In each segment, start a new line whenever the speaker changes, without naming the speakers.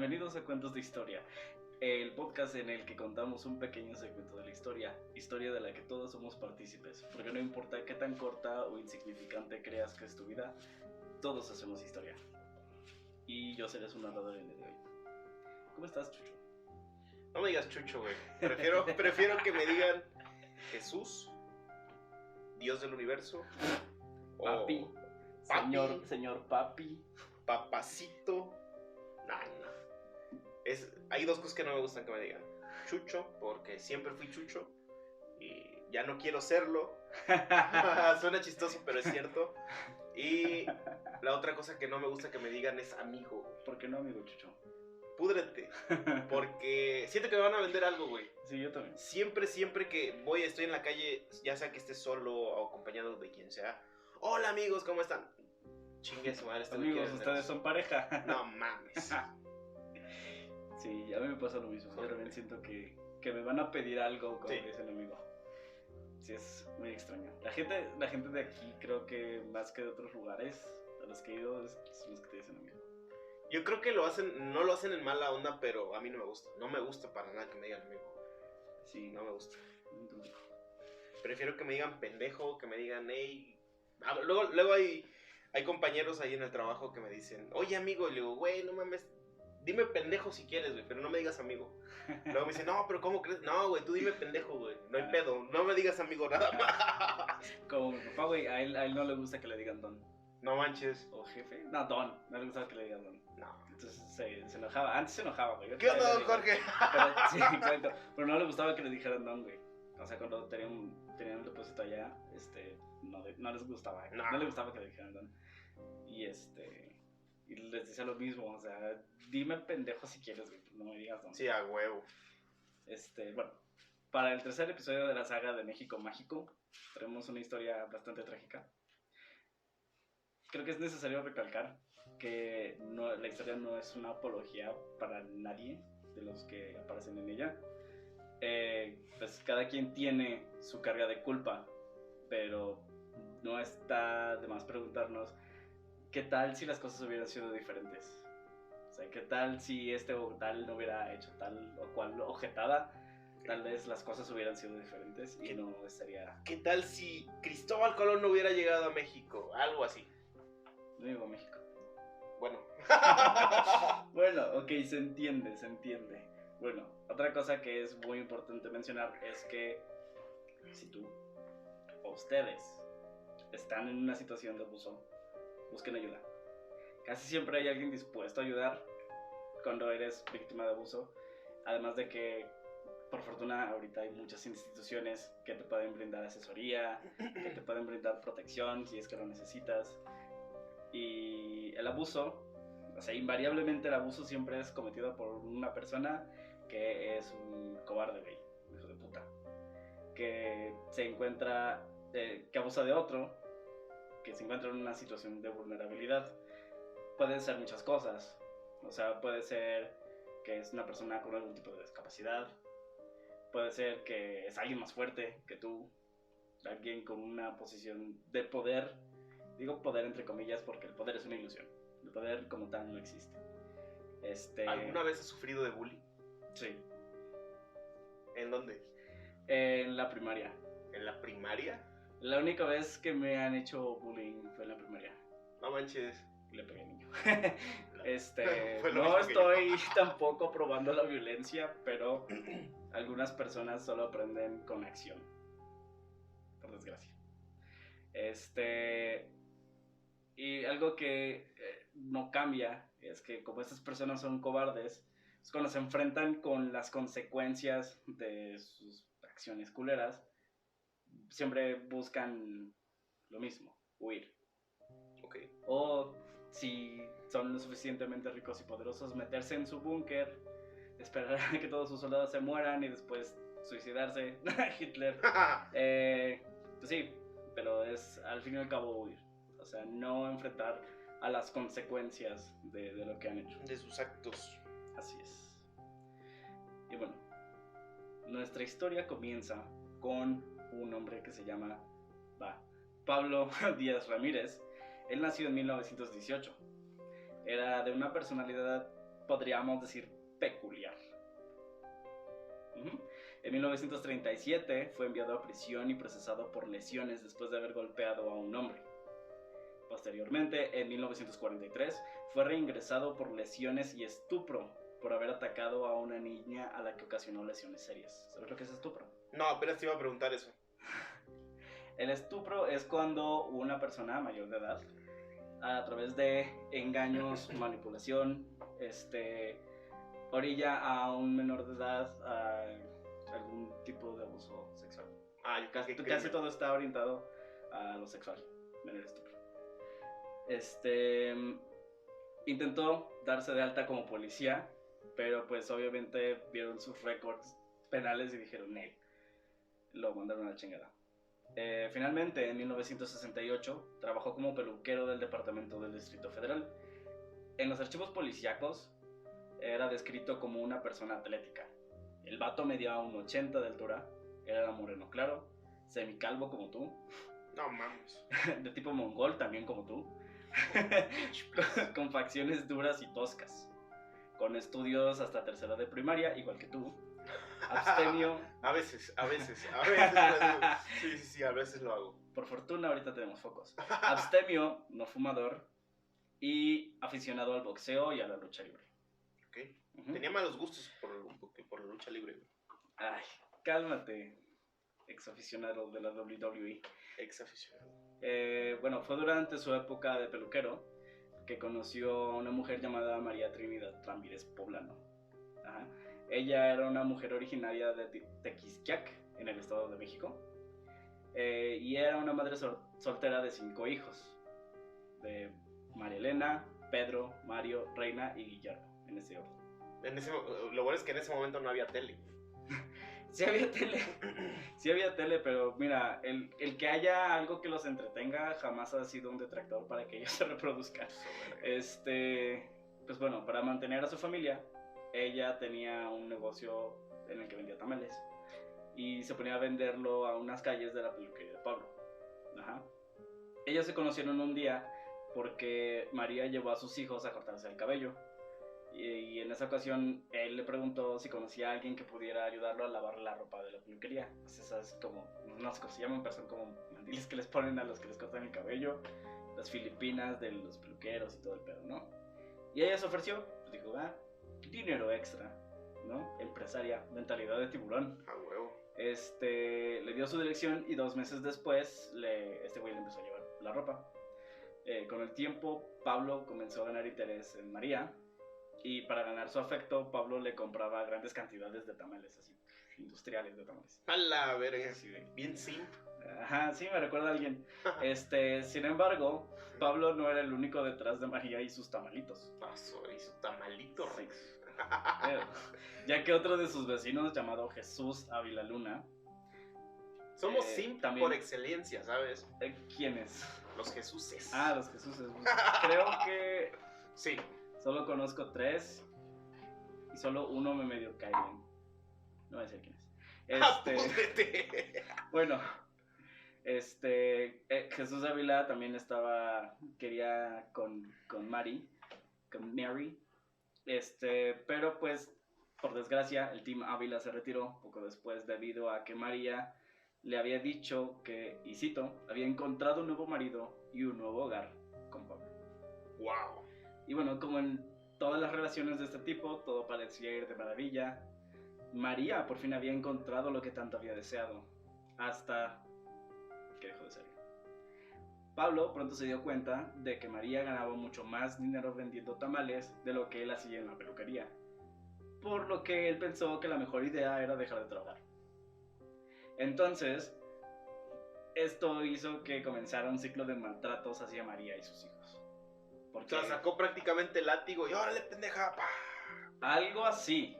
Bienvenidos a Cuentos de Historia, el podcast en el que contamos un pequeño segmento de la historia de la que todos somos partícipes, porque no importa qué tan corta o insignificante creas que es tu vida, todos hacemos historia. Y yo seré su narrador el día de hoy. ¿Cómo estás, Chucho?
No me digas Chucho, güey. Prefiero que me digan Jesús, Dios del universo,
Papi, señor Papi,
Papacito. No. Hay dos cosas que no me gustan que me digan. Chucho, porque siempre fui Chucho y ya no quiero serlo. Suena chistoso, pero es cierto. Y la otra cosa que no me gusta que me digan es amigo.
¿Por qué no, amigo Chucho?
Púdrete, porque siento que me van a vender algo, güey.
Sí, yo también.
Siempre que estoy en la calle, ya sea que esté solo o acompañado de quien sea. Hola amigos, ¿cómo están? Chingue su madre,
amigos, ustedes son pareja.
No mames.
Sí, a mí me pasa lo mismo. Yo también siento que me van a pedir algo cuando me dicen amigo. Sí, es muy extraño. La gente de aquí, creo que más que de otros lugares a los que he ido, son los que te dicen amigo.
Yo creo que no lo hacen en mala onda, pero a mí no me gusta. No me gusta para nada que me digan amigo.
Sí,
no me gusta. Prefiero que me digan pendejo, que me digan hey. Luego hay compañeros ahí en el trabajo que me dicen, oye amigo, y le digo, güey, no mames, dime pendejo si quieres, güey, pero no me digas amigo. Luego me dicen, no, pero ¿cómo crees? No, güey, tú dime pendejo, güey, no hay pedo, no me digas amigo nada más.
Como mi papá, güey, a él no le gusta que le digan don.
No manches.
¿O jefe? No, don, no le gusta que le digan don.
No.
Entonces se enojaba, antes se enojaba, güey.
¿Qué onda, don Jorge?
Pero, sí, exacto, pero no le gustaba que le dijeran don, güey. O sea, cuando tenían un depósito allá, no les gustaba, no les gustaba que le dijeran don. Y les decía lo mismo, o sea, dime pendejo si quieres, güey, no me digas don.
Sí, a huevo.
Bueno, para el tercer episodio de la saga de México Mágico, tenemos una historia bastante trágica. Creo que es necesario recalcar que la historia no es una apología para nadie de los que aparecen en ella. Pues cada quien tiene su carga de culpa, pero no está de más preguntarnos qué tal si las cosas hubieran sido diferentes. O sea, qué tal si o tal no hubiera hecho tal o cual ojetada. Tal vez las cosas hubieran sido diferentes y no estaría...
¿Qué tal si Cristóbal Colón no hubiera llegado a México? Algo así.
No digo México.
Bueno.
Bueno, ok, se entiende. Bueno, otra cosa que es muy importante mencionar es que si tú o ustedes están en una situación de abuso, busquen ayuda. Casi siempre hay alguien dispuesto a ayudar cuando eres víctima de abuso. Además de que, por fortuna, ahorita hay muchas instituciones que te pueden brindar asesoría, que te pueden brindar protección si es que lo necesitas. Y el abuso, o sea, invariablemente el abuso siempre es cometido por una persona que es un cobarde, güey, hijo de puta, que se encuentra, que abusa de otro, que se encuentra en una situación de vulnerabilidad. Pueden ser muchas cosas, o sea, puede ser que es una persona con algún tipo de discapacidad, puede ser que es alguien más fuerte que tú, alguien con una posición de poder. Digo poder entre comillas porque el poder es una ilusión. El poder como tal no existe.
¿Alguna vez has sufrido de bullying?
Sí.
¿En dónde?
En la primaria.
¿En la primaria?
La única vez que me han hecho bullying fue en la primaria.
No manches.
Le pegué al niño. No estoy tampoco probando la violencia, pero algunas personas solo aprenden con acción. Por desgracia. Y algo que no cambia es que como estas personas son cobardes, es cuando se enfrentan con las consecuencias de sus acciones culeras, siempre buscan lo mismo, huir.
Okay.
O si son lo suficientemente ricos y poderosos, meterse en su búnker, esperar a que todos sus soldados se mueran y después suicidarse. Hitler. Pues sí, pero es al fin y al cabo huir. O sea, no enfrentar a las consecuencias de lo que han hecho.
De sus actos.
Así es. Y bueno, nuestra historia comienza con un hombre que se llama Pablo Díaz Ramírez. Él nació en 1918. Era de una personalidad podríamos decir, peculiar. En 1937 fue enviado a prisión y procesado por lesiones después de haber golpeado a un hombre. Posteriormente, en 1943, fue reingresado por lesiones y estupro por haber atacado a una niña a la que ocasionó lesiones serias. ¿Sabes lo que es estupro?
No, apenas te iba a preguntar eso.
El estupro es cuando una persona mayor de edad, a través de engaños, manipulación, orilla a un menor de edad a algún tipo de abuso sexual. Casi todo está orientado a lo sexual en el estupro. Intentó darse de alta como policía, pero pues obviamente vieron sus récords penales y dijeron, "Nel", lo mandaron a la chingada. Finalmente, en 1968, trabajó como peluquero del Departamento del Distrito Federal. En los archivos policíacos, era descrito como una persona atlética. El vato medía un 80 de altura, era moreno claro, semicalvo como tú.
No mames.
De tipo mongol también como tú. Con facciones duras y toscas. Con estudios hasta tercera de primaria, igual que tú. Abstemio.
A veces. Sí, a veces lo hago.
Por fortuna ahorita tenemos focos. Abstemio, no fumador. Y aficionado al boxeo y a la lucha libre.
Ok. Tenía malos gustos por la lucha libre.
Ay, cálmate, ex aficionado de la WWE.
Ex aficionado.
Bueno, fue durante su época de peluquero que conoció a una mujer llamada María Trinidad Ramírez Poblano. Ajá. Ella era una mujer originaria de Tequisquiac, en el Estado de México. Y era una madre soltera de 5 hijos. De María Elena, Pedro, Mario, Reina y Guillermo, en ese orden.
Lo bueno es que en ese momento no había tele.
Sí había tele, pero mira, el que haya algo que los entretenga jamás ha sido un detractor para que ellos se reproduzcan. Pues bueno, para mantener a su familia, ella tenía un negocio en el que vendía tamales y se ponía a venderlo a unas calles de la peluquería de Pablo. Ajá. Ellos se conocieron un día porque María llevó a sus hijos a cortarse el cabello. Y en esa ocasión él le preguntó si conocía a alguien que pudiera ayudarlo a lavar la ropa de la peluquería. Pues esas como, no sé cómo se llaman, pero son como mandiles que les ponen a los que les cortan el cabello. Las filipinas de los peluqueros y todo el pedo, ¿no? Y ella se ofreció, pues dijo, dinero extra, ¿no? Empresaria, mentalidad de tiburón.
A huevo.
Le dio su dirección y 2 meses después este güey le empezó a llevar la ropa. Con el tiempo, Pablo comenzó a ganar interés en María. Y para ganar su afecto, Pablo le compraba grandes cantidades de tamales, así, industriales de tamales.
A la verga, sí, bien simp.
Ajá, sí, me recuerda a alguien. Sin embargo, Pablo no era el único detrás de María y sus tamalitos.
Y su tamalito, Rex.
Ya que otro de sus vecinos, llamado Jesús Ávila Luna.
Somos simp
también,
por excelencia, ¿sabes?
¿Quiénes?
Los Jesuses.
Los Jesuses. Creo que...
Sí.
Solo conozco 3 y solo uno me medio cae bien. No voy a decir quién es. Bueno, Jesús Ávila también quería con Mary, pero pues por desgracia el team Ávila se retiró poco después debido a que María le había dicho que, y cito, había encontrado un nuevo marido y un nuevo hogar con Pablo.
Wow.
Y bueno, como en todas las relaciones de este tipo, todo parecía ir de maravilla. María por fin había encontrado lo que tanto había deseado, hasta que dejó de serlo. Pablo pronto se dio cuenta de que María ganaba mucho más dinero vendiendo tamales de lo que él hacía en la peluquería, por lo que él pensó que la mejor idea era dejar de trabajar. Entonces, esto hizo que comenzara un ciclo de maltratos hacia María y sus hijos. Porque
o sea, sacó prácticamente el látigo y órale, pendeja, pa.
Algo así.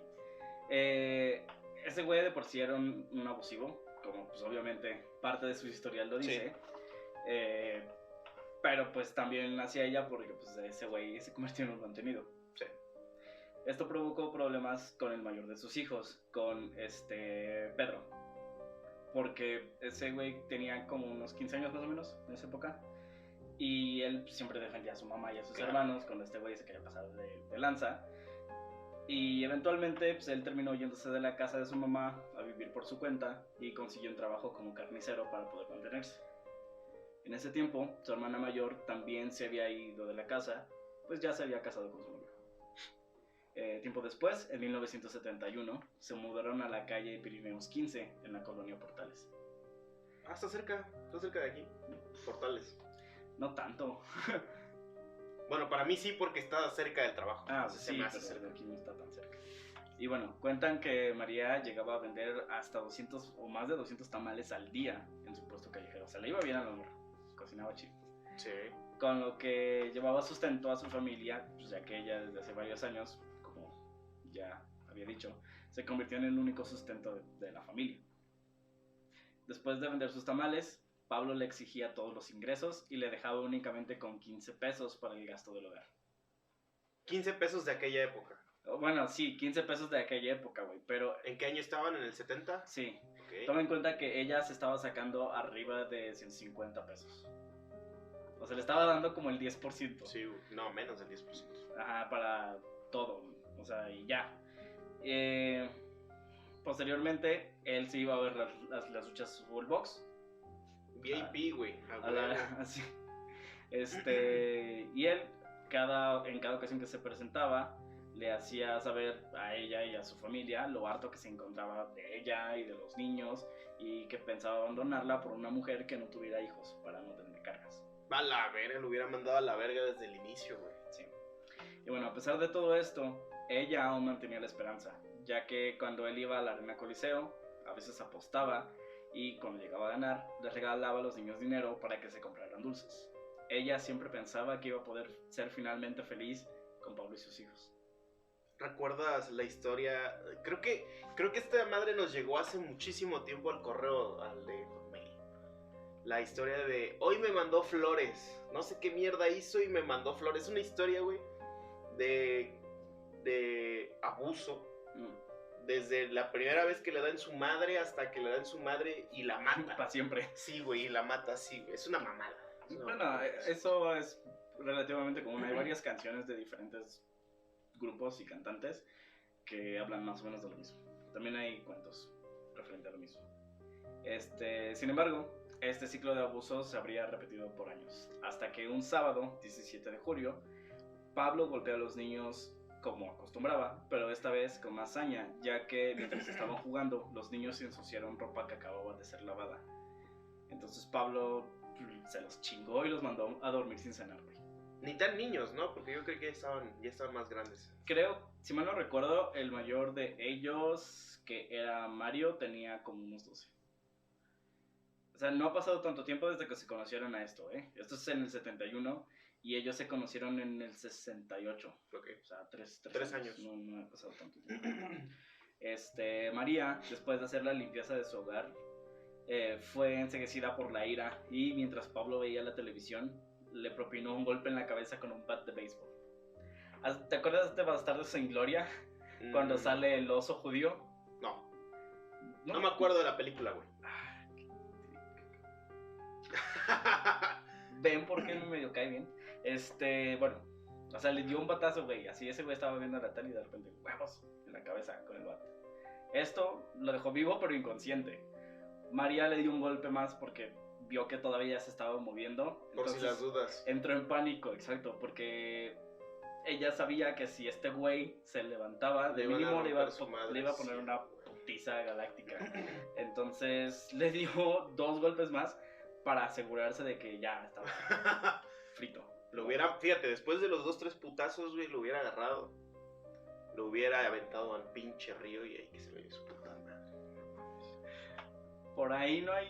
Ese güey de por sí era un abusivo, como pues obviamente parte de su historial lo dice. Sí. Pero pues también hacia ella porque pues ese güey se convirtió en un mantenido.
Sí.
Esto provocó problemas con el mayor de sus hijos, con Pedro. Porque ese güey tenía como unos 15 años más o menos en esa época. Y él siempre defendía a su mamá y a sus hermanos cuando este güey se quería pasar de lanza. Y eventualmente pues, él terminó yéndose de la casa de su mamá a vivir por su cuenta y consiguió un trabajo como carnicero para poder mantenerse. En ese tiempo, su hermana mayor también se había ido de la casa, pues ya se había casado con su novio. Tiempo después, en 1971, se mudaron a la calle Pirineos 15, en la colonia Portales.
Ah, está cerca de aquí. Portales.
No tanto.
Bueno, para mí sí, porque está cerca del trabajo.
Ah,
Entonces,
sí,
se me hace
pero
cerca.
aquí no está tan cerca. Y bueno, cuentan que María llegaba a vender hasta 200 o más de 200 tamales al día en su puesto callejero. O sea, le iba bien a la mujer, cocinaba chido.
Sí.
Con lo que llevaba sustento a su familia, pues ya que ella desde hace varios años, como ya había dicho, se convirtió en el único sustento de la familia. Después de vender sus tamales, Pablo le exigía todos los ingresos y le dejaba únicamente con 15 pesos para el gasto del hogar.
15 pesos de aquella época.
Bueno, sí, 15 pesos de aquella época, güey, pero
¿En qué año estaban? ¿En el 70?
sí.
Ok.
Toma en cuenta que ella se estaba sacando arriba de 150 pesos. O sea, le estaba dando como el 10%.
Sí, no, menos del 10%.
Ajá, para todo. O sea, y ya. Posteriormente, él se iba a ver las luchas Full Box.
VIP, güey.
Así. Y él, en cada ocasión que se presentaba, le hacía saber a ella y a su familia lo harto que se encontraba de ella y de los niños y que pensaba abandonarla por una mujer que no tuviera hijos para no tener cargas.
A la verga, lo hubiera mandado a la verga desde el inicio, güey.
Sí. Y bueno, a pesar de todo esto, ella aún mantenía la esperanza, ya que cuando él iba a la Arena Coliseo, a veces apostaba y cuando llegaba a ganar, les regalaba a los niños dinero para que se compraran dulces. Ella siempre pensaba que iba a poder ser finalmente feliz con Pablo y sus hijos.
¿Recuerdas la historia? Creo que esta madre nos llegó hace muchísimo tiempo al correo, al de Hotmail. La historia de hoy me mandó flores. No sé qué mierda hizo y me mandó flores. Es una historia, güey, de abuso. Desde la primera vez que le dan su madre hasta que le dan su madre y la mata.
Para siempre.
Sí, güey, y la mata, sí, güey. Es una mamada.
Bueno, eso es relativamente común. Hay varias canciones de diferentes grupos y cantantes que hablan más o menos de lo mismo. También hay cuentos referente a lo mismo. Sin embargo, este ciclo de abusos se habría repetido por años, hasta que un sábado, 17 de julio, Pablo golpea a los niños como acostumbraba, pero esta vez con más saña, ya que mientras estaban jugando, los niños se ensuciaron ropa que acababa de ser lavada. Entonces Pablo se los chingó y los mandó a dormir sin cenar, güey.
Ni tan niños, ¿no? Porque yo creo que ya estaban más grandes.
Creo, si mal no recuerdo, el mayor de ellos, que era Mario, tenía como unos 12. O sea, no ha pasado tanto tiempo desde que se conocieron a esto, ¿eh? Esto es en el 71 y ellos se conocieron en el 68.
Ok.
O sea, tres
años.
No ha pasado tanto tiempo. María, después de hacer la limpieza de su hogar, fue enceguecida por la ira y mientras Pablo veía la televisión, le propinó un golpe en la cabeza con un bat de béisbol. ¿Te acuerdas de Bastardos sin Gloria? Cuando sale el oso judío.
No me acuerdo de la película, güey.
Ven por qué me medio cae bien. Bueno, o sea, le dio un batazo, güey. Así ese güey estaba viendo la tele y de repente, huevos, en la cabeza con el bat. Esto lo dejó vivo pero inconsciente. María le dio un golpe más porque vio que todavía se estaba moviendo.
Por si las dudas.
Entró en pánico, exacto, porque ella sabía que si este güey se levantaba, de mínimo le iba a poner una putiza galáctica. Entonces le dio 2 golpes más para asegurarse de que ya estaba frito.
Fíjate, después de los 2-3 putazos, güey, lo hubiera agarrado. Lo hubiera aventado al pinche río y ahí que se me dio su puta madre.
Por ahí no hay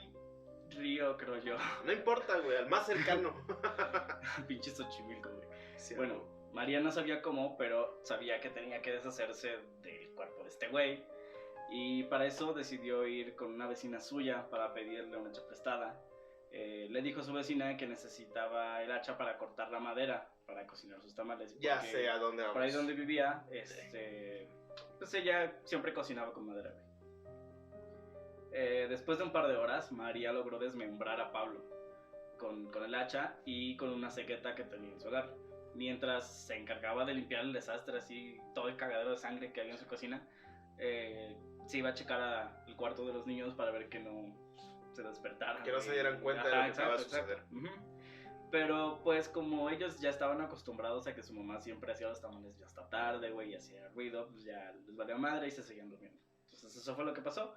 río, creo yo.
No importa, güey, al más cercano.
Pinche Xochimilco, güey.
Sí,
bueno, María no sabía cómo, pero sabía que tenía que deshacerse del cuerpo de este güey. Y para eso decidió ir con una vecina suya para pedirle una hacha prestada. Le dijo a su vecina que necesitaba el hacha para cortar la madera para cocinar sus tamales.
Ya sé a dónde vamos.
Por ahí donde vivía, pues ella siempre cocinaba con madera. Después de un par de horas, María logró desmembrar a Pablo con el hacha y con una cegueta que tenía en su hogar. mientras se encargaba de limpiar el desastre, así, todo el cagadero de sangre que había en su cocina, se iba a checar al cuarto de los niños para ver que no se despertaran.
Que no se dieran cuenta de lo que acaba de suceder.
Pero pues como ellos ya estaban acostumbrados a que su mamá siempre hacía los tamales ya hasta tarde, güey, y hacía ruido, pues ya les valía madre y se seguían durmiendo. Entonces eso fue lo que pasó.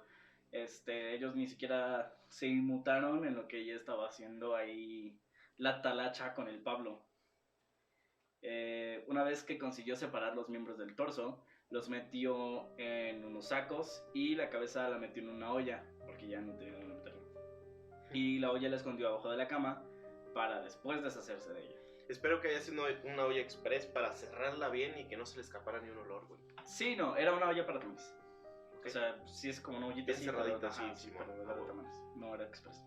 Ellos ni siquiera se inmutaron en lo que ella estaba haciendo ahí la talacha con el Pablo. Una vez que consiguió separar los miembros del torso, los metió en unos sacos y la cabeza la metió en una olla, porque ya no tenía dónde meterlo. Y la olla la escondió abajo de la cama para después deshacerse de ella.
Espero que haya sido una olla express para cerrarla bien y que no se le escapara ni un olor, güey.
Sí, no, era una olla para tamales. Okay. O sea, sí es como una ollita
así, cerradita, sí,
pero era de tamales, no era express.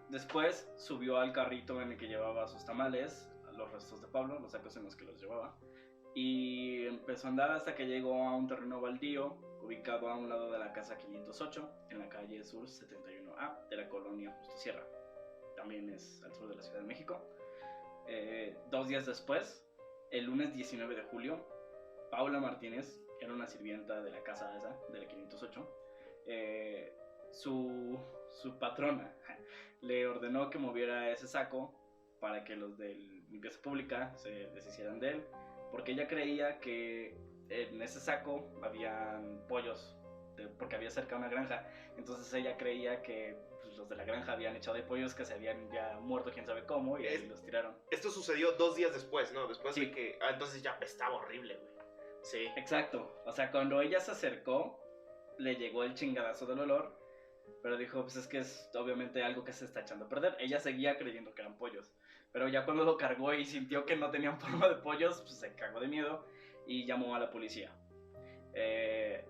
Después subió al carrito en el que llevaba sus tamales, los restos de Pablo, los sacos en los que los llevaba, y empezó a andar hasta que llegó a un terreno baldío ubicado a un lado de la casa 508 en la calle Sur 71A de la colonia Justo Sierra. También es al sur de la Ciudad de México. 2 días después, el lunes 19 de julio, Paula Martínez era una sirvienta de la casa esa, de la 508. Su patrona le ordenó que moviera ese saco para que los de limpieza pública se deshicieran de él, porque ella creía que en ese saco habían pollos, porque había cerca una granja. Entonces ella creía que pues, los de la granja habían echado de pollos que se habían ya muerto quién sabe cómo y ahí los tiraron.
Esto sucedió 2 días después, ¿no? Después de que... entonces ya estaba horrible, güey. Sí.
Exacto. O sea, cuando ella se acercó, le llegó el chingadazo del olor, pero dijo, pues es que es obviamente algo que se está echando a perder. Ella seguía creyendo que eran pollos, pero ya cuando lo cargó y sintió que no tenían forma de pollos, pues se cagó de miedo y llamó a la policía.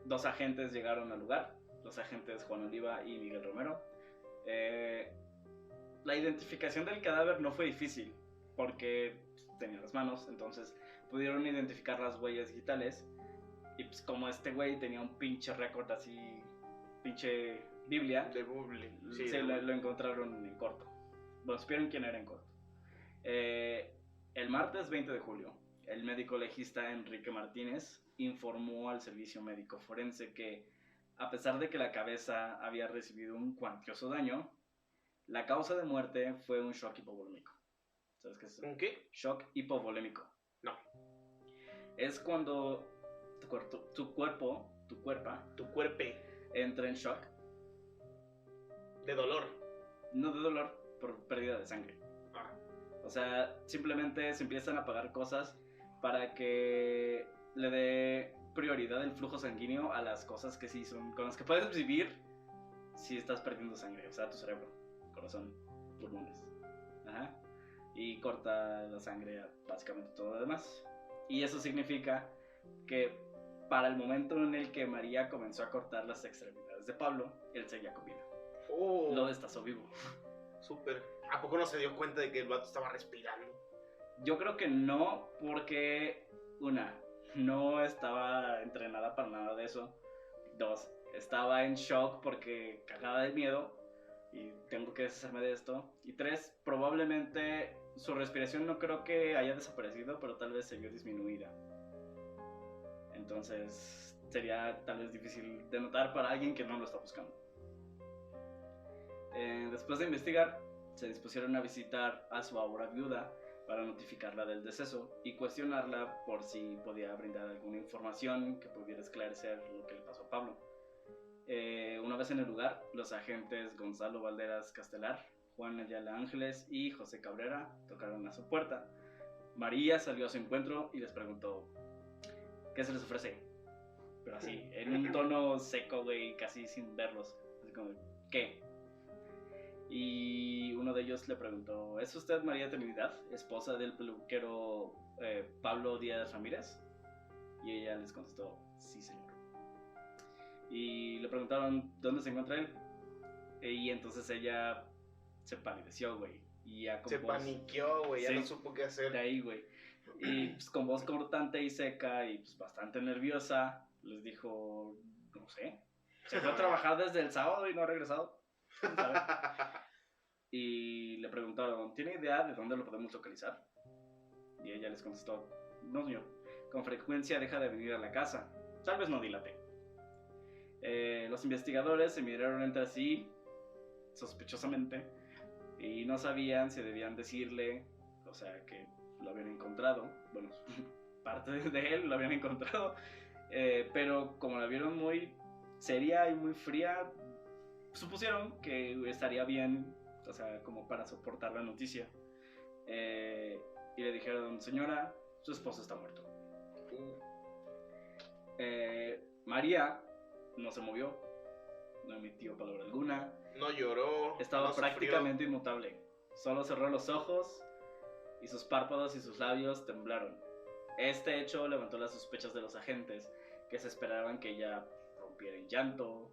2 agentes llegaron al lugar, los agentes Juan Oliva y Miguel Romero. La identificación del cadáver no fue difícil, porque tenía las manos, entonces pudieron identificar las huellas digitales. Y pues como este güey tenía un pinche récord así, pinche Biblia,
de Google,
sí, lo encontraron en corto. Bueno, supieron quién era en corto. El martes 20 de julio, el médico legista Enrique Martínez informó al servicio médico forense que, a pesar de que la cabeza había recibido un cuantioso daño, la causa de muerte fue un shock hipovolémico. ¿Sabes qué es eso?
¿Un qué?
Shock hipovolémico.
No.
Es cuando tu cuerpo entra en shock.
De dolor.
No de dolor, por pérdida de sangre. O sea, simplemente se empiezan a apagar cosas para que le dé prioridad el flujo sanguíneo a las cosas que sí son, con las que puedes vivir si estás perdiendo sangre. O sea, tu cerebro, corazón, pulmones. Ajá. Y corta la sangre a básicamente todo lo demás. Y eso significa que para el momento en el que María comenzó a cortar las extremidades de Pablo, él seguía con vida. Lo destazó vivo.
Súper. ¿A poco no se dio cuenta de que el vato estaba respirando?
Yo creo que no, porque no estaba entrenada para nada de eso. 2, estaba en shock porque cagaba de miedo y tengo que deshacerme de esto. Y 3, probablemente su respiración no creo que haya desaparecido, pero tal vez se vio disminuida. Entonces sería tal vez difícil de notar para alguien que no lo está buscando. Después de investigar, se dispusieron a visitar a su ahora viuda para notificarla del deceso y cuestionarla por si podía brindar alguna información que pudiera esclarecer lo que le pasó a Pablo. Una vez en el lugar, los agentes Gonzalo Valderas Castelar, Juan Ayala Ángeles y José Cabrera tocaron a su puerta. María salió a su encuentro y les preguntó, ¿qué se les ofrece? Pero así, en un tono seco, güey, casi sin verlos. Así como, ¿qué? Y uno de ellos le preguntó, ¿es usted María Trinidad, esposa del peluquero Pablo Díaz Ramírez? Y ella les contestó, sí, señor. Y le preguntaron, ¿dónde se encuentra él? Y entonces ella se palideció, güey. Y ya
se paniqueó, güey, ya no supo qué hacer.
De ahí, güey. Y pues con voz cortante y seca y pues bastante nerviosa, les dijo, no sé, se fue a trabajar desde el sábado y no ha regresado. Y le preguntaron, ¿tiene idea de dónde lo podemos localizar? Y ella les contestó, no señor, con frecuencia deja de venir a la casa, tal vez no dilate. Los investigadores se miraron entre sí, sospechosamente, y no sabían si debían decirle, o sea, que lo habían encontrado, bueno, parte de él lo habían encontrado, pero como la vieron muy seria y muy fría, supusieron que estaría bien, o sea, como para soportar la noticia. Y le dijeron, señora, su esposo está muerto. María no se movió, no emitió palabra alguna.
No lloró.
Estaba
no
prácticamente inmutable. Solo cerró los ojos y sus párpados y sus labios temblaron. Este hecho levantó las sospechas de los agentes, que se esperaban que ella rompiera en llanto,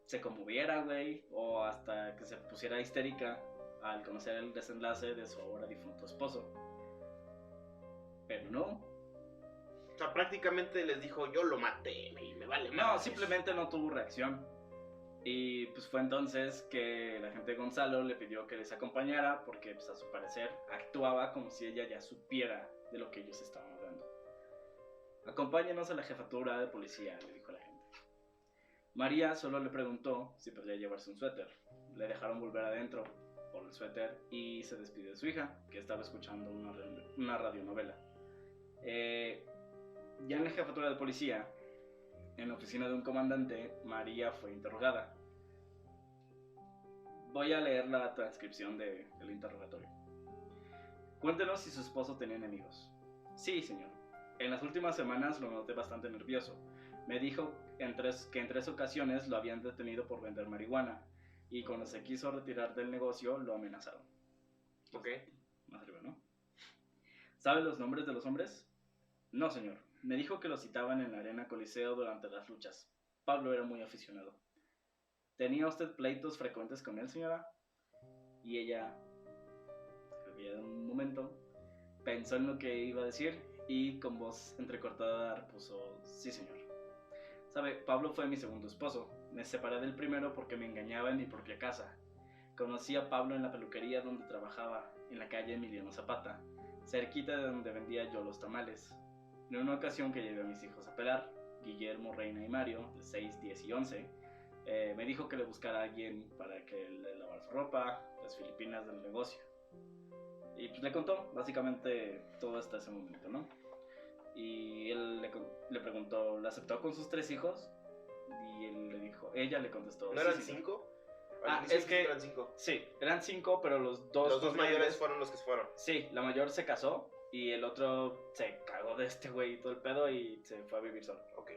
se conmoviera, güey, o hasta que se pusiera histérica al conocer el desenlace de su ahora difunto esposo. Pero no.
O sea, prácticamente les dijo, yo lo maté y me vale más.
No, simplemente no tuvo reacción. Y pues fue entonces que el agente Gonzalo le pidió que les acompañara porque pues, a su parecer actuaba como si ella ya supiera de lo que ellos estaban hablando. Acompáñenos a la jefatura de policía, le dijo la gente. María solo le preguntó si podría llevarse un suéter. Le dejaron volver adentro por el suéter y se despidió de su hija, que estaba escuchando una radionovela. Ya en la jefatura de policía, en la oficina de un comandante, María fue interrogada. Voy a leer la transcripción del interrogatorio. Cuéntenos si su esposo tenía enemigos. Sí, señor. En las últimas semanas lo noté bastante nervioso. Me dijo que en 3 ocasiones lo habían detenido por vender marihuana y cuando se quiso retirar del negocio lo amenazaron.
Ok.
Más arriba, ¿no? ¿Sabe los nombres de los hombres? No, señor. Me dijo que lo citaban en la arena Coliseo durante las luchas. Pablo era muy aficionado. ¿Tenía usted pleitos frecuentes con él, señora? Y ella, en un momento, pensó en lo que iba a decir y con voz entrecortada repuso, sí, señor. Sabe, Pablo fue mi segundo esposo. Me separé del primero porque me engañaba en mi propia casa. Conocí a Pablo en la peluquería donde trabajaba, en la calle Emiliano Zapata, cerquita de donde vendía yo los tamales. En una ocasión que llevé a mis hijos a pelar, Guillermo, Reina y Mario, de 6, 10 y 11, me dijo que le buscara a alguien para que le lavara su ropa, las filipinas del negocio. Y pues le contó básicamente todo hasta ese momento, ¿no? Y él le preguntó, ¿la aceptó con sus 3 hijos? Y él le dijo, ella le contestó,
¿No
sí,
eran
sí,
5?
Es que
eran 5.
Sí, eran 5, pero los dos
Los mayores fueron los que se fueron.
Sí, la mayor se casó y el otro se cagó de este güey y todo el pedo y se fue a vivir solo.
Ok.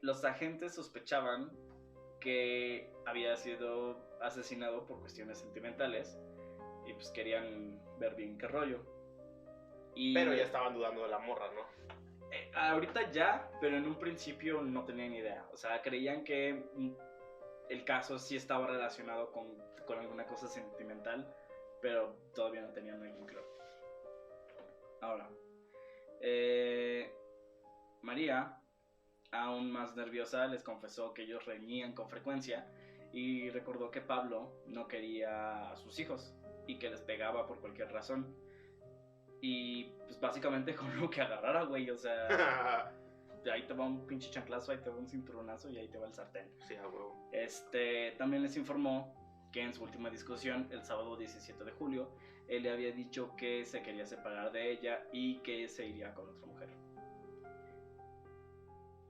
Los agentes sospechaban que había sido asesinado por cuestiones sentimentales y pues querían ver bien qué rollo.
Pero ya estaban dudando de la morra, ¿no?
Ahorita ya, pero en un principio no tenían idea. O sea, creían que el caso sí estaba relacionado con alguna cosa sentimental, pero todavía no tenían nada claro. Ahora, María, aún más nerviosa, les confesó que ellos reñían con frecuencia y recordó que Pablo no quería a sus hijos y que les pegaba por cualquier razón. Y pues básicamente con lo que agarrara, güey, o sea, ahí te va un pinche chanclazo, ahí te va un cinturonazo y ahí te va el sartén.
Sí, a huevo.
También les informó que en su última discusión, el sábado 17 de julio, él le había dicho que se quería separar de ella y que se iría con otra mujer.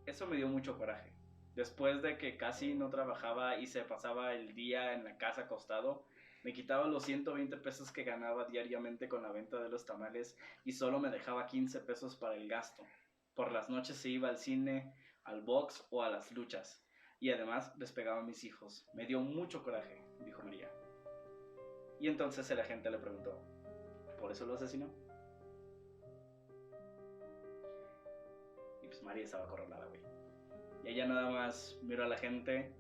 Eso me dio mucho coraje. Después de que casi no trabajaba y se pasaba el día en la casa acostado, me quitaba los 120 pesos que ganaba diariamente con la venta de los tamales y solo me dejaba 15 pesos para el gasto. Por las noches se iba al cine, al box o a las luchas. Y además les pegaba a mis hijos. Me dio mucho coraje, dijo María. Y entonces el agente le preguntó, ¿por eso lo asesinó? Y pues María estaba acorralada, güey. Y ella nada más miró a la gente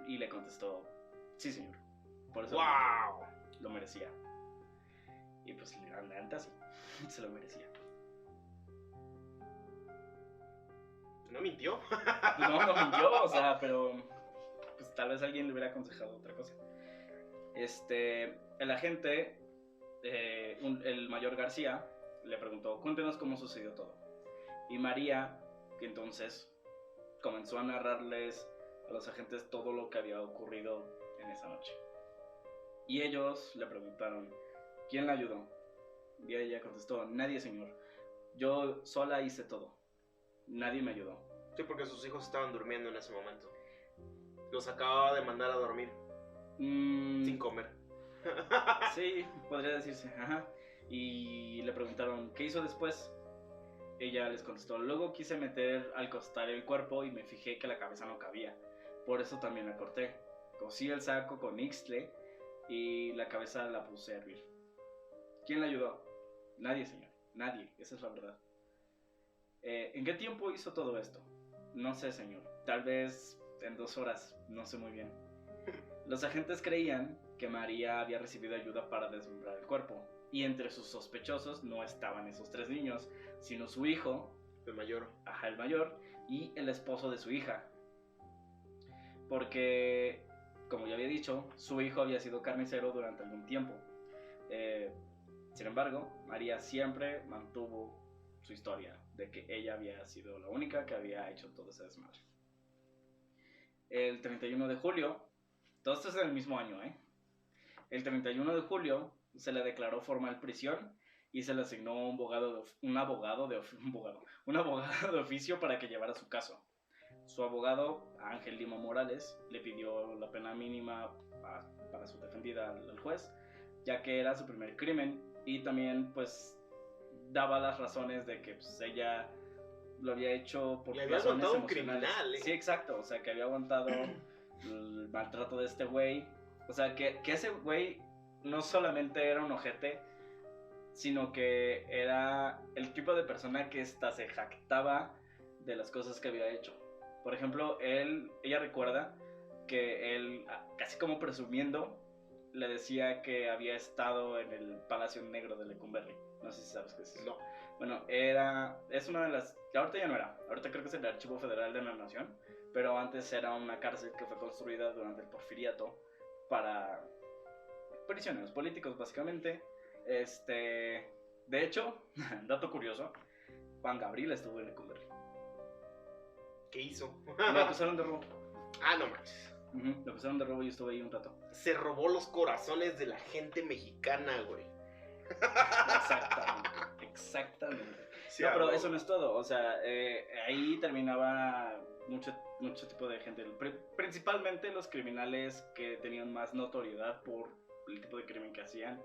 y le contestó, sí, señor. Por eso
¡Wow!
lo merecía. Y pues la neta sí, se lo merecía.
¿No mintió?
No mintió, o sea, pero pues tal vez alguien le hubiera aconsejado otra cosa. El agente, el mayor García, le preguntó, cuéntenos cómo sucedió todo. Y María, que entonces comenzó a narrarles a los agentes todo lo que había ocurrido en esa noche. Y ellos le preguntaron, ¿quién la ayudó? Y ella contestó, nadie, señor. Yo sola hice todo. Nadie me ayudó.
Sí, porque sus hijos estaban durmiendo en ese momento. Los acababa de mandar a dormir. Sin comer.
Sí, podría decirse. Ajá. Y le preguntaron, ¿qué hizo después? Ella les contestó, luego quise meter al costal el cuerpo y me fijé que la cabeza no cabía. Por eso también la corté. Cosí el saco con ixtle y la cabeza la puse a hervir. ¿Quién la ayudó? Nadie, señor. Nadie. Esa es la verdad. ¿En qué tiempo hizo todo esto? No sé, señor. Tal vez en 2 horas. No sé muy bien. Los agentes creían que María había recibido ayuda para desmembrar el cuerpo. Y entre sus sospechosos no estaban esos 3 niños, sino su hijo,
el mayor,
y el esposo de su hija. Porque, como ya había dicho, su hijo había sido carnicero durante algún tiempo. Sin embargo, María siempre mantuvo su historia de que ella había sido la única que había hecho todo ese desmadre. El 31 de julio, todo esto es del mismo año, El 31 de julio se le declaró formal prisión y se le asignó un abogado de oficio para que llevara su caso. Su abogado, Ángel Lima Morales, le pidió la pena mínima para su defendida al juez, ya que era su primer crimen, y también pues daba las razones de que pues, ella lo había hecho por razones emocionales. Un criminal, Sí, exacto, o sea, que había aguantado el maltrato de este güey. O sea, que ese güey no solamente era un ojete, sino que era el tipo de persona que hasta se jactaba de las cosas que había hecho. Por ejemplo, ella recuerda que él, casi como presumiendo, le decía que había estado en el Palacio Negro de Lecumberri. No sé si sabes qué es eso.
No.
Bueno, es una de las... Ahorita ya no era. Ahorita creo que es el Archivo Federal de la Nación. Pero antes era una cárcel que fue construida durante el Porfiriato para prisioneros políticos, básicamente. De hecho, dato curioso, Juan Gabriel estuvo en Lecumberri.
¿Qué hizo?
Lo acusaron de robo.
Ah, no manches.
Lo acusaron de robo y estuve ahí un rato.
Se robó los corazones de la gente mexicana, güey.
Exactamente. Sí, no, pero eso no es todo. O sea, ahí terminaba mucho tipo de gente. Principalmente los criminales que tenían más notoriedad por el tipo de crimen que hacían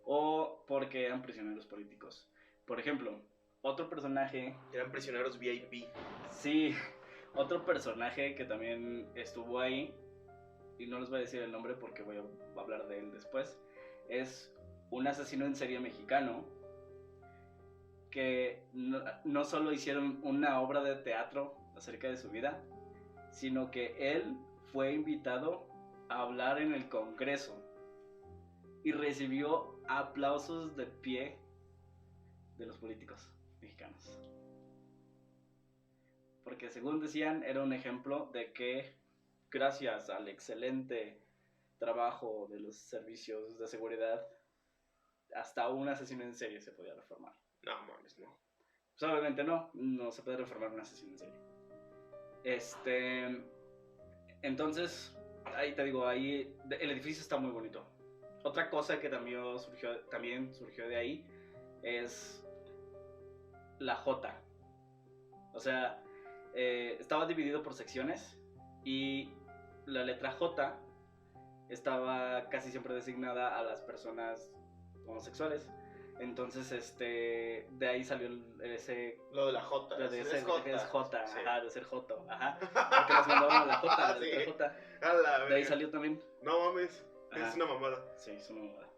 o porque eran prisioneros políticos. Por ejemplo, otro personaje...
Eran prisioneros VIP.
Sí, otro personaje que también estuvo ahí, y no les voy a decir el nombre porque voy a hablar de él después, es un asesino en serie mexicano que no solo hicieron una obra de teatro acerca de su vida, sino que él fue invitado a hablar en el Congreso y recibió aplausos de pie de los políticos mexicanos. Porque según decían, era un ejemplo de que gracias al excelente trabajo de los servicios de seguridad, hasta un asesino en serie se podía reformar.
No mames, no.
Pues obviamente no se puede reformar un asesino en serie. Entonces, ahí te digo, ahí el edificio está muy bonito. Otra cosa que también surgió de ahí es la J. O sea, estaba dividido por secciones y la letra J estaba casi siempre designada a las personas homosexuales. Entonces, de ahí salió ese...
Lo de la J.
Es J, sí. Ajá, de ser Joto, ajá. Porque nos mandaban a la J, la letra J. De ahí salió también.
No mames, ajá. Es una mamada.
Sí, es una mamada.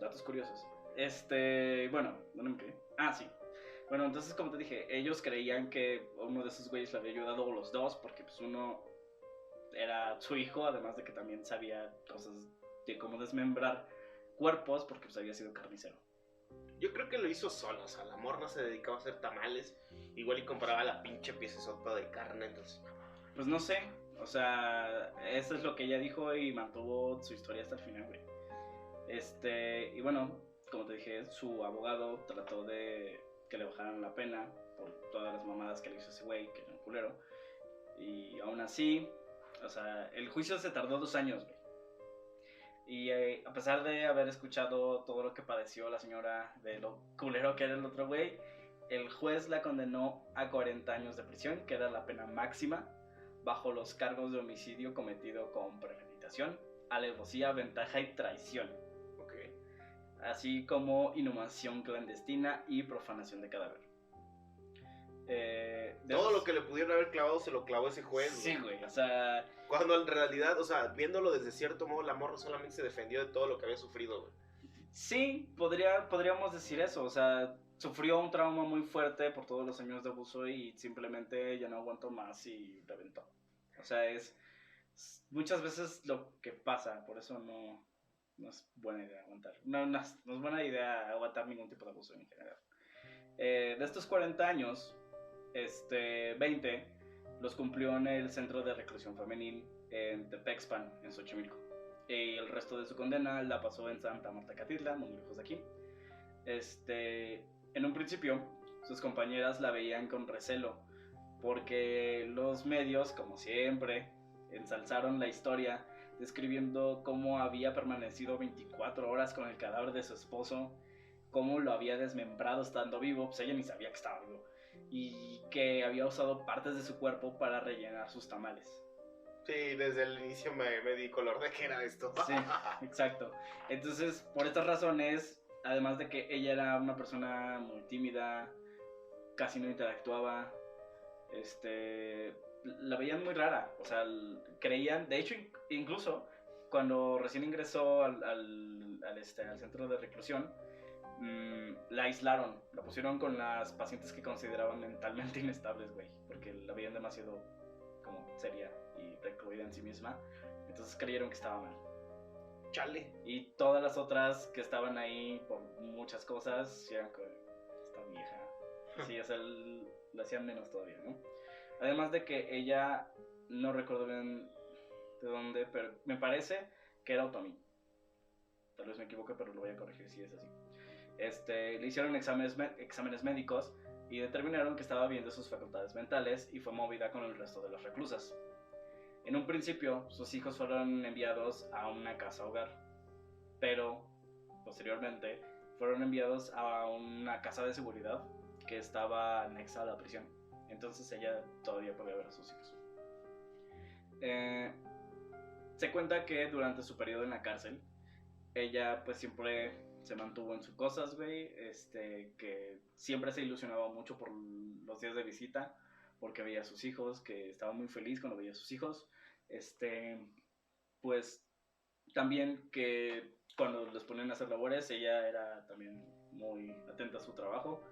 Datos curiosos. Bueno, ¿dónde me quedé? Ah, sí. Bueno, entonces, como te dije, ellos creían que uno de esos güeyes le había ayudado, o los dos, porque pues uno era su hijo, además de que también sabía cosas de cómo desmembrar cuerpos, porque pues había sido carnicero.
Yo creo que lo hizo solo, o sea, la morra se dedicaba a hacer tamales, igual y compraba la pinche piecesota de carne, entonces...
Pues no sé, O sea, eso es lo que ella dijo y mantuvo su historia hasta el final, güey. Y bueno, como te dije, su abogado trató de que le bajaran la pena por todas las mamadas que le hizo ese güey, que era un culero. Y aún así, o sea, el juicio se tardó 2 años, güey. Y a pesar de haber escuchado todo lo que padeció la señora, de lo culero que era el otro güey, el juez la condenó a 40 años de prisión, que era la pena máxima, bajo los cargos de homicidio cometido con premeditación, alevosía, ventaja y traición.
Ok.
Así como inhumación clandestina y profanación de cadáver.
Todo lo que le pudieron haber clavado se lo clavó ese juez.
Sí, güey, o sea...
Cuando en realidad, o sea, viéndolo desde cierto modo, la morra solamente se defendió de todo lo que había sufrido, güey.
Sí, podríamos decir eso, o sea, sufrió un trauma muy fuerte por todos los años de abuso y simplemente ya no aguantó más y reventó. O sea, es muchas veces lo que pasa, por eso no es buena idea aguantar. No es buena idea aguantar ningún tipo de abuso en general. De estos 40 años, 20 los cumplió en el Centro de Reclusión Femenil en Tepexpan, en Xochimilco. Y el resto de su condena la pasó en Santa Marta Catitla, muy lejos de aquí. En un principio, sus compañeras la veían con recelo, porque los medios, como siempre, ensalzaron la historia, describiendo cómo había permanecido 24 horas con el cadáver de su esposo, cómo lo había desmembrado estando vivo, pues ella ni sabía que estaba vivo, y que había usado partes de su cuerpo para rellenar sus tamales.
Sí, desde el inicio me di color de que era esto.
Sí, exacto. Entonces, por estas razones, además de que ella era una persona muy tímida, casi no interactuaba, la veían muy rara. O sea, creían, de hecho, incluso cuando recién ingresó al centro de reclusión, la aislaron, la pusieron con las pacientes que consideraban mentalmente inestables, güey, porque la veían demasiado como seria y recluida en sí misma, entonces creyeron que estaba mal.
Chale.
Y todas las otras que estaban ahí por muchas cosas, eran que esta vieja, sí, o sea, la hacían menos todavía, ¿no? Además de que ella, no recuerdo bien de dónde, pero me parece que era otomí. Tal vez me equivoque, pero lo voy a corregir si es así. Le hicieron exámenes médicos y determinaron que estaba bien de sus facultades mentales y fue movida con el resto de las reclusas. En un principio, sus hijos fueron enviados a una casa hogar, pero posteriormente fueron enviados a una casa de seguridad que estaba anexa a la prisión. Entonces ella todavía podía ver a sus hijos. Se cuenta que durante su periodo en la cárcel, ella pues siempre se mantuvo en sus cosas, güey, que siempre se ilusionaba mucho por los días de visita, porque veía a sus hijos, que estaba muy feliz cuando veía a sus hijos, pues también que cuando les ponían a hacer labores, ella era también muy atenta a su trabajo,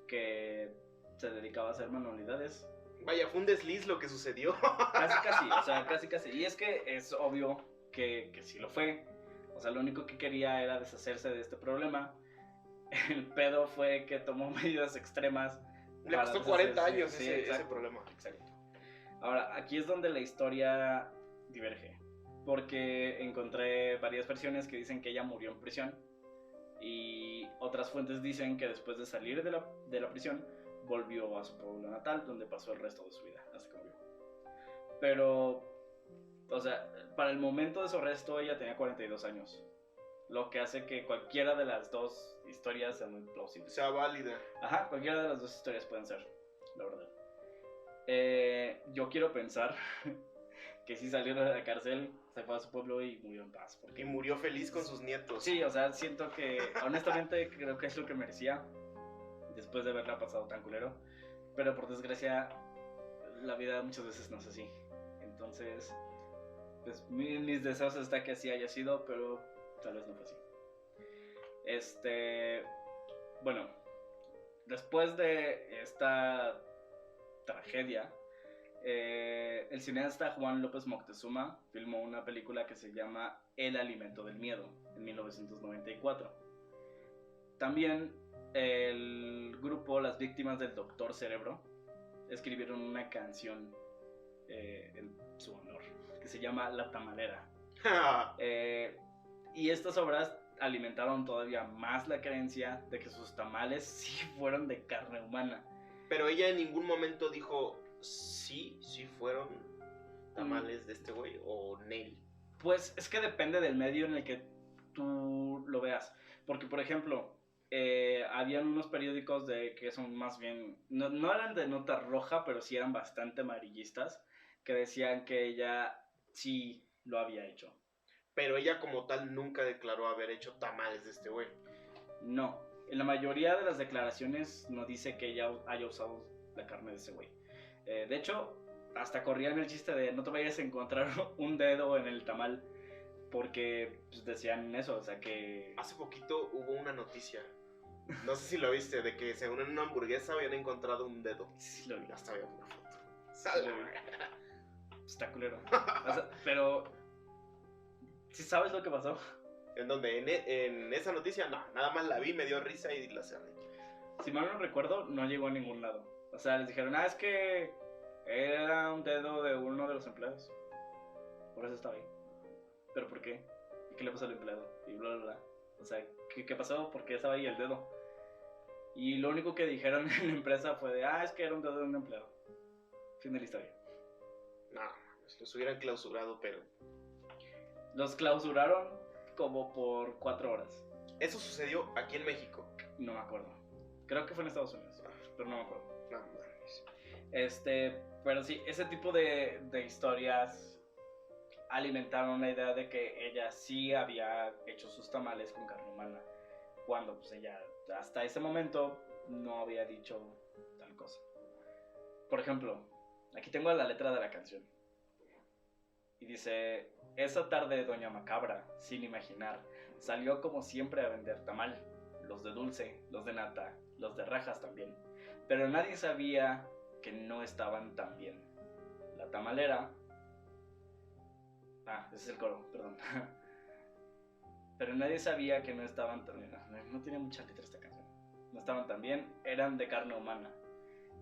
que se dedicaba a hacer manualidades.
Vaya, fue un desliz lo que sucedió.
Casi, o sea, casi. Y es que es obvio que sí lo fue. O sea, lo único que quería era deshacerse de este problema. El pedo fue que tomó medidas extremas.
Le costó 40 años
sí,
ese problema.
Exacto. Ahora, aquí es donde la historia diverge. Porque encontré varias versiones que dicen que ella murió en prisión. Y otras fuentes dicen que después de salir de la prisión, volvió a su pueblo natal, donde pasó el resto de su vida, hasta que murió. Pero, o sea, para el momento de su arresto ella tenía 42 años. Lo que hace que cualquiera de las dos historias sea muy plausible.
Sea válida.
Ajá, cualquiera de las dos historias pueden ser, la verdad. Yo quiero pensar que sí salió de la cárcel, se fue a su pueblo y murió en paz.
Y murió feliz con sus nietos.
Sí, o sea, siento que, honestamente, creo que es lo que merecía después de haberla pasado tan culero. Pero por desgracia, la vida muchas veces no es así. Entonces, pues mis deseos está que así haya sido, pero tal vez no fue así. Bueno, después de esta tragedia, el cineasta Juan López Moctezuma filmó una película que se llama El alimento del miedo en 1994. También el grupo Las Víctimas del Doctor Cerebro escribieron una canción su honor, que se llama La Tamalera. Y estas obras alimentaron todavía más la creencia de que sus tamales sí fueron de carne humana.
Pero ella en ningún momento dijo, sí fueron tamales de este güey o Nel.
Pues es que depende del medio en el que tú lo veas. Porque, por ejemplo, habían unos periódicos que son más bien, no eran de nota roja, pero sí eran bastante amarillistas, que decían que ella sí lo había hecho.
Pero ella como tal nunca declaró haber hecho tamales de este güey.
No, en la mayoría de las declaraciones no dice que ella haya usado la carne de ese güey. De hecho, hasta corrían el chiste de no te vayas a encontrar un dedo en el tamal, porque pues, decían eso, o sea que...
Hace poquito hubo una noticia, no sé si lo viste, de que según en una hamburguesa habían encontrado un dedo.
Sí, lo vi.
Hasta había una foto.
Está culero. O sea, pero... ¿Sí sabes lo que pasó?
¿En dónde? ¿En esa noticia? No, nada más la vi, me dio risa y la cerré.
Si mal no recuerdo, no llegó a ningún lado. O sea, les dijeron, es que era un dedo de uno de los empleados. Por eso estaba ahí. ¿Pero por qué? ¿Y qué le pasó al empleado? Y bla, bla, bla. O sea, ¿qué pasó? ¿Por qué estaba ahí el dedo? Y lo único que dijeron en la empresa fue de, es que era un dedo de un empleado. Fin de la historia.
No, los hubieran clausurado, pero...
Los clausuraron como por 4 horas.
Eso sucedió aquí en México.
No me acuerdo. Creo que fue en Estados Unidos, pero no me acuerdo.
No mames.
Pero sí, ese tipo de historias alimentaron la idea de que ella sí había hecho sus tamales con carne humana, cuando pues ella hasta ese momento no había dicho tal cosa. Por ejemplo, aquí tengo la letra de la canción. Y dice, esa tarde doña Macabra, sin imaginar, salió como siempre a vender tamal. Los de dulce, los de nata, los de rajas también. Pero nadie sabía que no estaban tan bien. La tamalera... ese es el coro, perdón. Pero nadie sabía que no estaban tan bien. No tiene mucha letra esta canción. No estaban tan bien, eran de carne humana.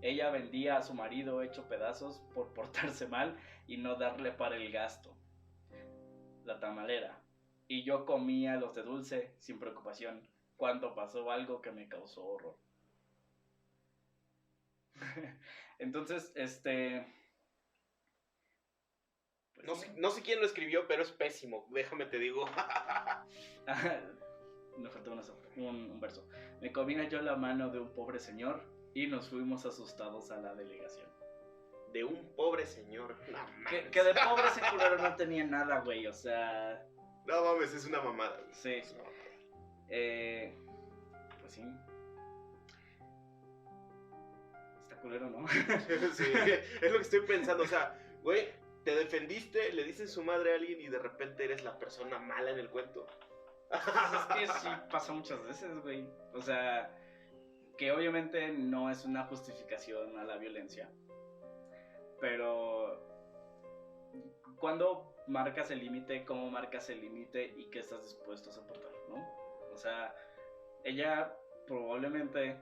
Ella vendía a su marido hecho pedazos por portarse mal y no darle para el gasto. La tamalera. Y yo comía los de dulce sin preocupación cuando pasó algo que me causó horror. Entonces, pues,
no sé quién lo escribió, pero es pésimo. Déjame te digo.
Me faltó un verso. Me comía yo la mano de un pobre señor y nos fuimos asustados a la delegación.
De un pobre señor. No,
que de pobre ese culero no tenía nada, güey. O sea...
No mames, es una mamada. Güey.
Sí.
Es una mamada.
Pues sí. Está culero, ¿no?
Sí, es lo que estoy pensando. O sea, güey, te defendiste, le dices su madre a alguien y de repente eres la persona mala en el cuento.
Pues es que sí pasa muchas veces, güey. O sea, que obviamente no es una justificación a la violencia. Pero ¿cuándo marcas el límite? ¿Cómo marcas el límite? ¿Y qué estás dispuesto a soportar, no? O sea, ella probablemente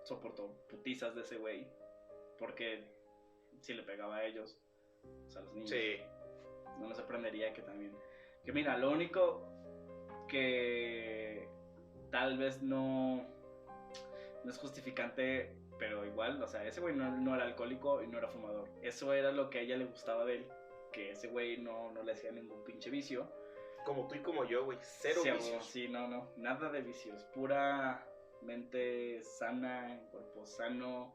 soportó putizas de ese güey porque sí le pegaba a ellos, o sea, a los niños.
Sí.
No me sorprendería que también... Que mira, lo único que tal vez no es justificante, pero igual, o sea, ese güey no era alcohólico y no era fumador. Eso era lo que a ella le gustaba de él, que ese güey no le hacía ningún pinche vicio.
Como tú y como yo, güey, cero vicios.
Sí, no, nada de vicios, pura mente sana, cuerpo sano.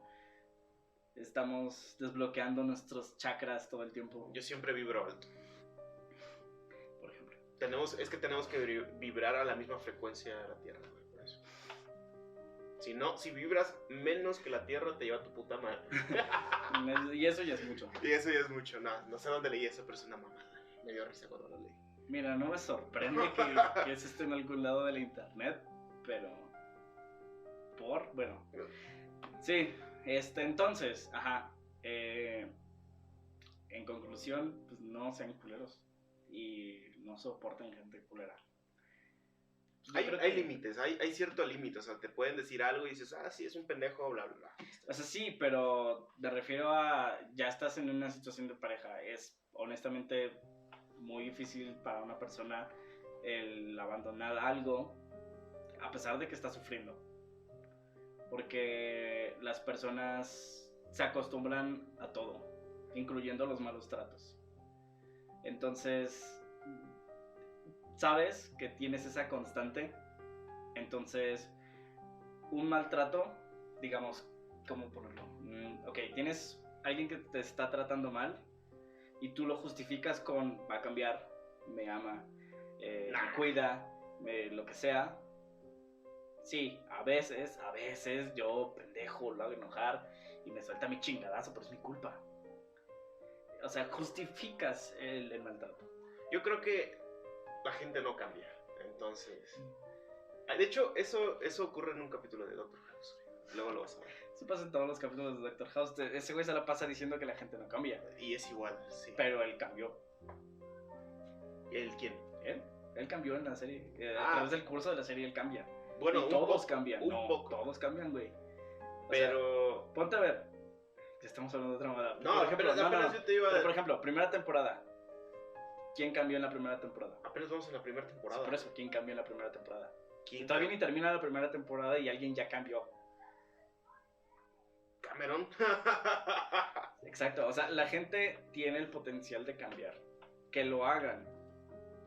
Estamos desbloqueando nuestros chakras todo el tiempo.
Yo siempre vibro alto.
Por ejemplo.
Tenemos que vibrar a la misma frecuencia de la Tierra, güey, por eso. Si no, si vibras menos que la Tierra, te lleva tu puta madre.
Y eso ya es mucho.
Y eso ya es mucho. No sé dónde leí eso, pero es una mamada. Me dio risa cuando lo leí.
Mira, no me sorprende que eso esté en algún lado de la internet, pero... Bueno. Sí, entonces, en conclusión, pues no sean culeros y no soporten gente culera.
Hay límites, hay cierto límite, o sea, te pueden decir algo y dices, sí, es un pendejo, bla, bla, bla.
O sea, sí, pero me refiero a, ya estás en una situación de pareja, es honestamente muy difícil para una persona el abandonar algo a pesar de que está sufriendo. Porque las personas se acostumbran a todo, incluyendo los malos tratos. Entonces, sabes que tienes esa constante. Entonces, un maltrato, digamos, ¿cómo ponerlo? Ok, tienes alguien que te está tratando mal y tú lo justificas con va a cambiar, me ama, me cuida, lo que sea. Sí, a veces yo, pendejo, lo hago enojar y me suelta mi chingadazo, pero es mi culpa. O sea, justificas el maltrato.
Yo creo que la gente no cambia, entonces... De hecho, eso ocurre en un capítulo de Doctor House. Luego lo vas a ver.
Eso pasa en todos los capítulos de Doctor House. Ese güey se la pasa diciendo que la gente no cambia.
Y es igual, sí.
Pero él cambió.
¿Él quién?
Él cambió en la serie. A través del curso de la serie él cambia.
Bueno,
y todos cambian.
Un poco.
Todos cambian, güey.
Pero...
sea, ponte a ver. Ya estamos hablando de otra manera.
No,
por ejemplo,
apenas yo te iba a...
Pero, por ejemplo, primera temporada. ¿Quién cambió en la primera temporada?
Apenas vamos en la primera temporada.
Sí, por eso, ¿quién cambió en la primera temporada?
¿Quién?
Todavía ni termina la primera temporada y alguien ya cambió.
Cameron.
Exacto, o sea, la gente tiene el potencial de cambiar. Que lo hagan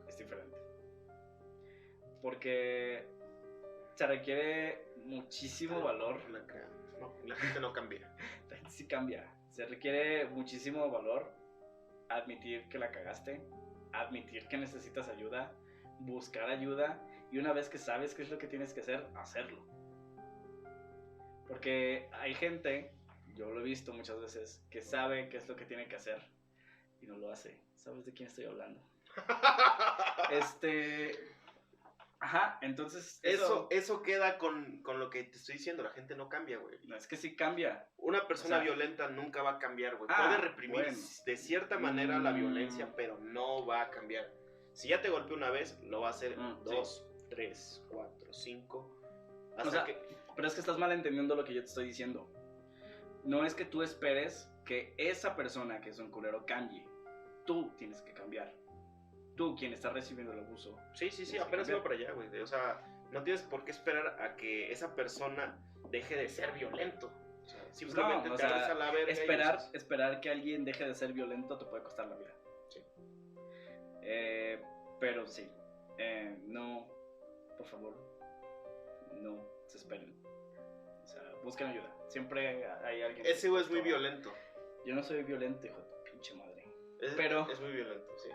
es diferente. Porque se requiere muchísimo valor.
La gente no cambia.
La gente sí cambia. Se requiere muchísimo valor admitir que la cagaste, admitir que necesitas ayuda, buscar ayuda y una vez que sabes qué es lo que tienes que hacer, hacerlo. Porque hay gente, yo lo he visto muchas veces, que sabe qué es lo que tiene que hacer y no lo hace. ¿Sabes de quién estoy hablando? Ajá, entonces...
Eso queda con lo que te estoy diciendo, la gente no cambia, güey.
No, es que sí cambia.
Una persona violenta nunca va a cambiar, güey. Puede reprimir de cierta manera la violencia, pero no va a cambiar. Si ya te golpeó una vez, lo va a hacer 2, 3, 4, 5.
Pero es que estás mal entendiendo lo que yo te estoy diciendo. No es que tú esperes que esa persona que es un culero cambie. Tú tienes que cambiar. Tú, quien está recibiendo el abuso.
Sí, apenas iba para allá, güey. O sea, no tienes por qué esperar a que esa persona deje de ser violento. O sea, simplemente te vas a la verga.
Esperar que alguien deje de ser violento te puede costar la vida.
Sí.
Pero sí. No, por favor, no se esperen. O sea, busquen ayuda. Siempre hay alguien.
Ese güey es muy violento.
Yo no soy violento, hijo de tu pinche madre.
Es muy violento, sí.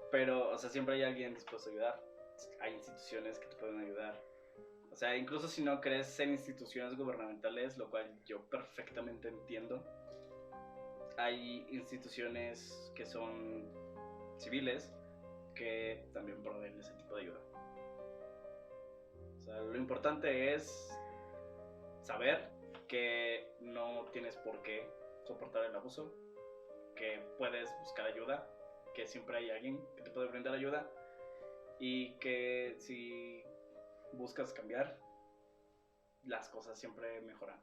Pero, o sea, siempre hay alguien dispuesto a ayudar. Hay instituciones que te pueden ayudar. O sea, incluso si no crees en instituciones gubernamentales, lo cual yo perfectamente entiendo, hay instituciones que son civiles que también proveen ese tipo de ayuda. O sea, lo importante es saber que no tienes por qué soportar el abuso, que puedes buscar ayuda, que siempre hay alguien que te puede brindar ayuda y que si buscas cambiar, las cosas siempre mejoran.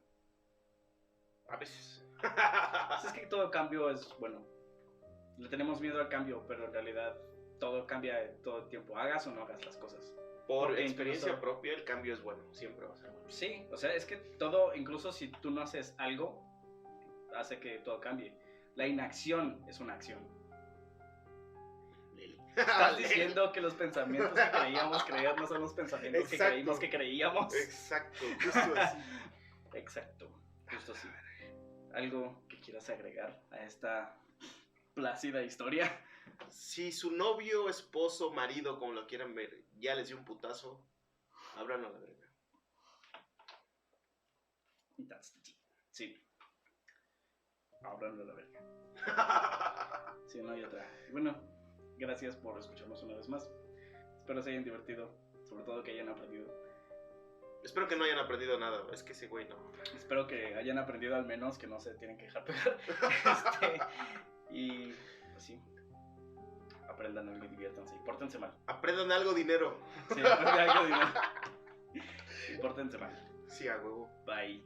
A veces.
Es que todo cambio es bueno. Le tenemos miedo al cambio, pero en realidad todo cambia todo el tiempo. Hagas o no hagas las cosas.
Por experiencia propia, el cambio es bueno. Siempre va a ser bueno.
Sí, o sea, es que todo, incluso si tú no haces algo, hace que todo cambie. La inacción es una acción. Estás diciendo que los pensamientos que creíamos creer no son los pensamientos que creímos que creíamos.
Exacto, justo así.
Exacto, justo así. ¿Algo que quieras agregar a esta plácida historia?
Si su novio, esposo, marido, como lo quieran ver, ya les dio un putazo, ábranlo a la verga.
Sí. Ábranlo a la verga. Sí, no hay otra. Bueno, gracias por escucharnos una vez más. Espero se hayan divertido, sobre todo que hayan aprendido.
Espero que no hayan aprendido nada, es que ese güey no.
Espero que hayan aprendido al menos que no se tienen que dejar pegar. Y pues sí, aprendan algo y diviértanse y pórtense mal.
Aprendan algo, dinero.
Sí, aprendan algo, dinero. Y pórtense mal.
Sí, a huevo.
Bye.